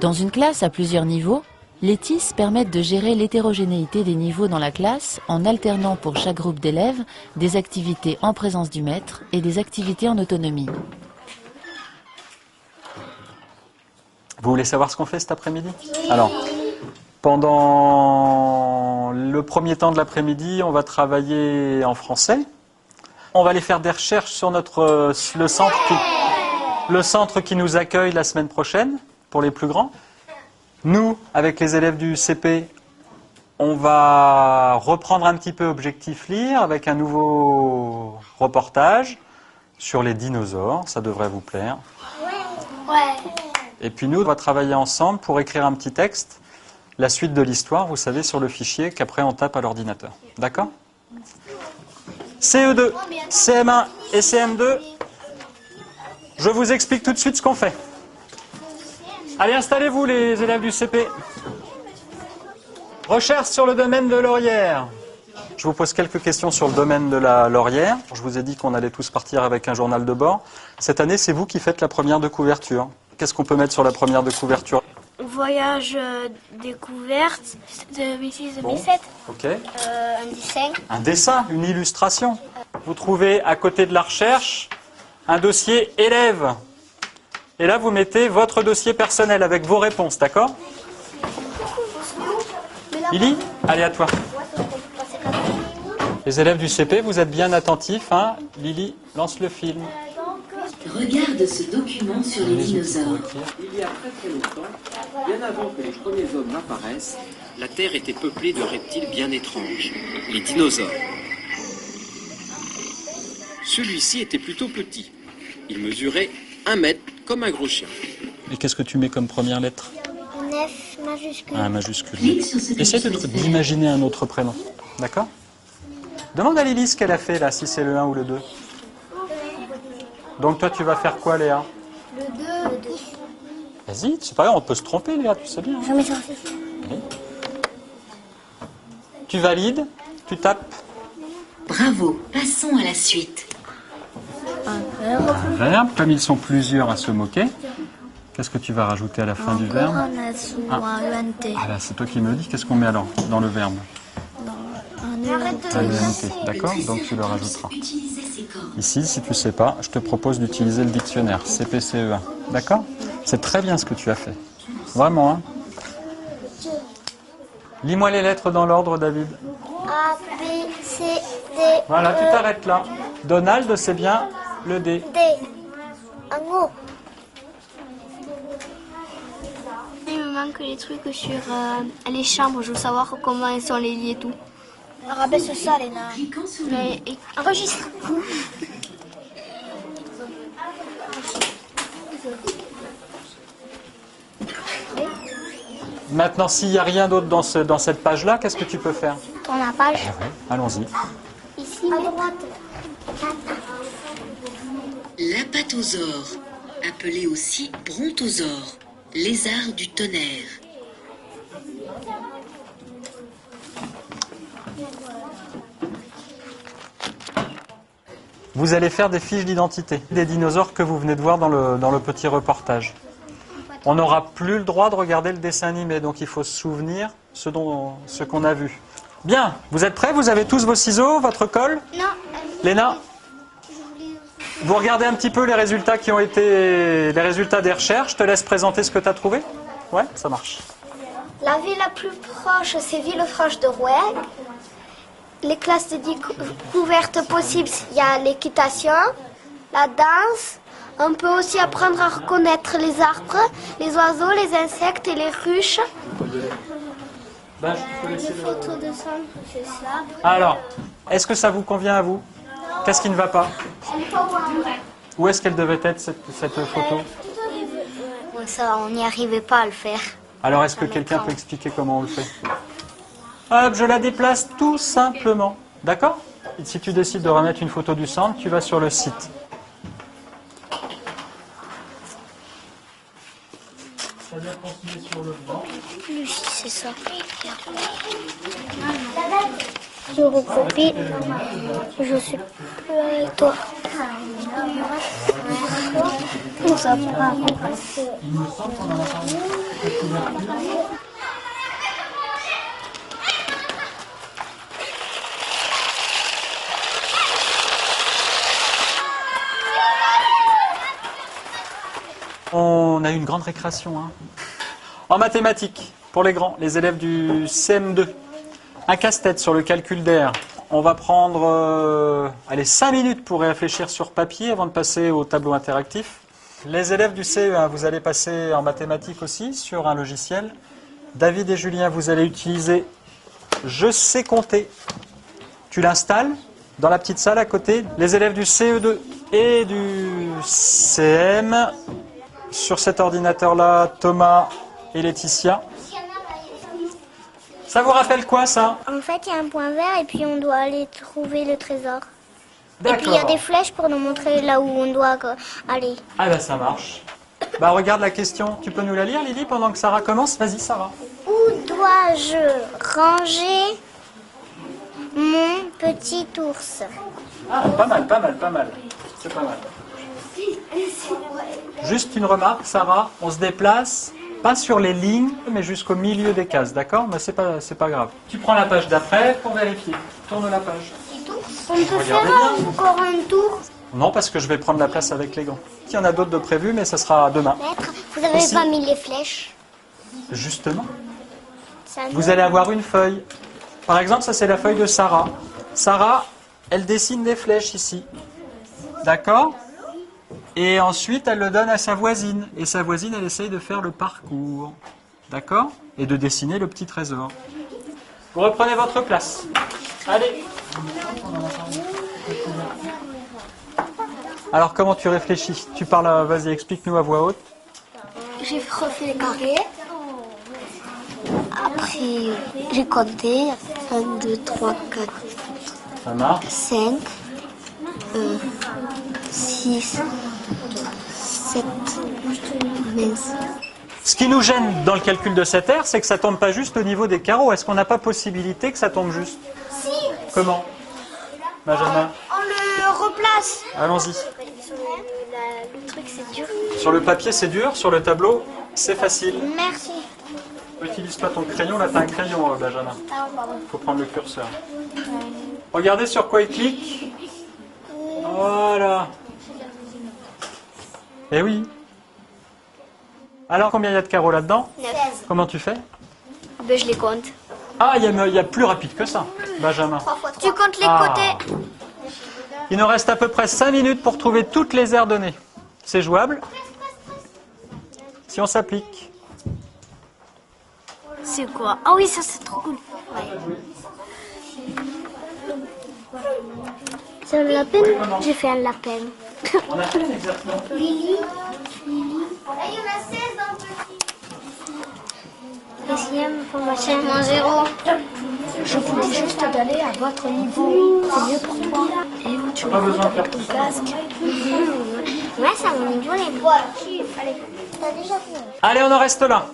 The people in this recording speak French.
Dans une classe à plusieurs niveaux, les TIS permettent de gérer l'hétérogénéité des niveaux dans la classe en alternant pour chaque groupe d'élèves des activités en présence du maître et des activités en autonomie. Vous voulez savoir ce qu'on fait cet après-midi? Alors, pendant le premier temps de l'après-midi, on va travailler en français. On va aller faire des recherches sur le centre qui nous accueille la semaine prochaine, pour les plus grands. Nous, avec les élèves du CP, on va reprendre un petit peu Objectif Lire avec un nouveau reportage sur les dinosaures. Ça devrait vous plaire. Ouais. Et puis nous, on va travailler ensemble pour écrire un petit texte, la suite de l'histoire, vous savez, sur le fichier qu'après on tape à l'ordinateur. D'accord? CE2, CM1 et CM2, je vous explique tout de suite ce qu'on fait. Allez, installez-vous les élèves du CP. Recherche sur le domaine de Laurière. Je vous pose quelques questions sur le domaine de la Laurière. Je vous ai dit qu'on allait tous partir avec un journal de bord. Cette année, c'est vous qui faites la première de couverture. Qu'est-ce qu'on peut mettre sur la première de couverture? Voyage découverte de 2006-2007. Bon, ok. Un dessin. Un dessin, une illustration. Vous trouvez à côté de la recherche un dossier élève. Et là, vous mettez votre dossier personnel avec vos réponses, d'accord? Lily, allez à toi. Les élèves du CP, vous êtes bien attentifs, hein? Lily, lance le film. Regarde ce document sur les dinosaures. Il y a très très longtemps, bien avant que les premiers hommes n'apparaissent, la Terre était peuplée de reptiles bien étranges, les dinosaures. Celui-ci était plutôt petit. Il mesurait 1 mètre comme un gros chien. Et qu'est-ce que tu mets comme première lettre? Un F majuscule. Un majuscule. Clique sur ce Essaye petit d'imaginer un autre prénom, d'accord? Demande à Lily ce qu'elle a fait là, si c'est le 1 ou le 2. Donc toi, tu vas faire quoi, Léa? Le 2. Vas-y, c'est pas grave, on peut se tromper, Léa, tu sais bien. Je mets ça. Oui. Tu valides, tu tapes. Bravo, passons à la suite. Un verbe, comme ils sont plusieurs à se moquer. Qu'est-ce que tu vas rajouter à la fin du verbe? Ah là, c'est toi qui me le dis. Qu'est-ce qu'on met alors dans le verbe? Un ENT, d'accord? Donc tu le rajouteras. Utilisez ces corps. Ici, si tu ne sais pas, je te propose d'utiliser le dictionnaire CPCE1. D'accord? C'est très bien ce que tu as fait. Vraiment, hein? Lis-moi les lettres dans l'ordre, David. A, B, C, D. Voilà, tu t'arrêtes là. Donald, c'est bien le D. D. Un O. Il me manque les trucs sur les chambres. Je veux savoir comment ils sont les lits et tout. Rabaisse ça, Léna. Cliquant sur le Mais enregistre. Maintenant, s'il n'y a rien d'autre dans cette page-là, qu'est-ce que tu peux faire? Tourne la page. Allons-y. Ici, à droite. L'apatosaure, appelé aussi brontosaure, lézard du tonnerre. Vous allez faire des fiches d'identité des dinosaures que vous venez de voir dans le petit reportage. On n'aura plus le droit de regarder le dessin animé, donc il faut se souvenir ce qu'on a vu. Bien, vous êtes prêts? Vous avez tous vos ciseaux, votre colle? Non. Léna, vous regardez un petit peu les résultats qui ont été les résultats des recherches. Je te laisse présenter ce que tu as trouvé. Ouais, ça marche. La ville la plus proche, c'est Villefranche de Rouergue. Les classes de découverte possibles, il y a l'équitation, la danse. On peut aussi apprendre à reconnaître les arbres, les oiseaux, les insectes et les ruches. Les photos de centre, c'est ça. Alors, est-ce que ça vous convient à vous? Qu'est-ce qui ne va pas? Où est-ce qu'elle devait être cette photo? Ça, on n'y arrivait pas à le faire. Alors, est-ce que quelqu'un peut expliquer comment on le fait? Hop, je la déplace tout simplement. D'accord? Et si tu décides de remettre une photo du centre, tu vas sur le site. Ça vient continuer sur le banc. C'est ça. je recopie. Je suis plus avec toi. Nous avons On a eu une grande récréation. Hein. En mathématiques, pour les grands, les élèves du CM2, un casse-tête sur le calcul d'air. On va prendre 5 minutes pour réfléchir sur papier avant de passer au tableau interactif. Les élèves du CE1, vous allez passer en mathématiques aussi sur un logiciel. David et Julien, vous allez utiliser Je sais compter. Tu l'installes dans la petite salle à côté. Les élèves du CE2 et du CM, sur cet ordinateur-là, Thomas et Laetitia. Ça vous rappelle quoi, ça? En fait, il y a un point vert et puis on doit aller trouver le trésor. Et D'accord. puis il y a des flèches pour nous montrer là où on doit aller. Ah ben ça marche. Bah regarde la question. Tu peux nous la lire, Lily, pendant que Sarah commence? Vas-y, Sarah. Où dois-je ranger mon petit ours? Ah, pas mal, pas mal, pas mal. C'est pas mal. Juste une remarque, Sarah. On se déplace, pas sur les lignes, mais jusqu'au milieu des cases, d'accord? Mais c'est pas grave. Tu prends la page d'après pour vérifier. Tourne la page. On peut faire encore un tour. Non, parce que je vais prendre la place avec les gants. Il y en a d'autres de prévus, mais ça sera demain. Maître, vous n'avez Aussi. pas mis les flèches. Justement. Ça Vous allez avoir une feuille. Par exemple, ça c'est la feuille de Sarah. Sarah, elle dessine des flèches ici. D'accord? Et ensuite, elle le donne à sa voisine. Et sa voisine, elle essaye de faire le parcours. D'accord? Et de dessiner le petit trésor. Vous reprenez votre place. Allez. Alors, comment tu réfléchis? Tu parles, vas-y, explique-nous à voix haute. J'ai refait les carrés. Après, j'ai compté 1, 2, 3, 4, Ça marche. 5, 6, 7, mince. Ce qui nous gêne dans le calcul de cette aire, c'est que ça tombe pas juste au niveau des carreaux. Est-ce qu'on n'a pas possibilité que ça tombe juste? Si, Comment, Benjamin? on le replace. Allons-y. Le truc, c'est dur. Sur le papier, c'est dur. Sur le tableau, c'est facile. Merci. Utilise pas ton crayon. Là, t'as un crayon, Benjamin. Faut prendre le curseur. Regardez sur quoi il clique. Voilà. Eh oui. Alors, combien il y a de carreaux là-dedans? 9. Comment tu fais? Ben, je les compte. Ah, il y a plus rapide que ça, Benjamin. Tu comptes les Ah. côtés. Il nous reste à peu près 5 minutes pour trouver toutes les aires données. C'est jouable si on s'applique. C'est quoi? Ah oui, ça c'est trop cool. C'est un lapin? J'ai fait un lapin. On a fait un exercice. Lily. Il y en a 16 dans le petit. Deuxième formation. Moins 0. Je vous dis juste d'aller à votre niveau. C'est mieux pour toi. Et où tu Pas besoin de faire ton tout ça. casque. Ouais, ça, on est bon les. Allez, t'as déjà fait. Allez, on en reste là.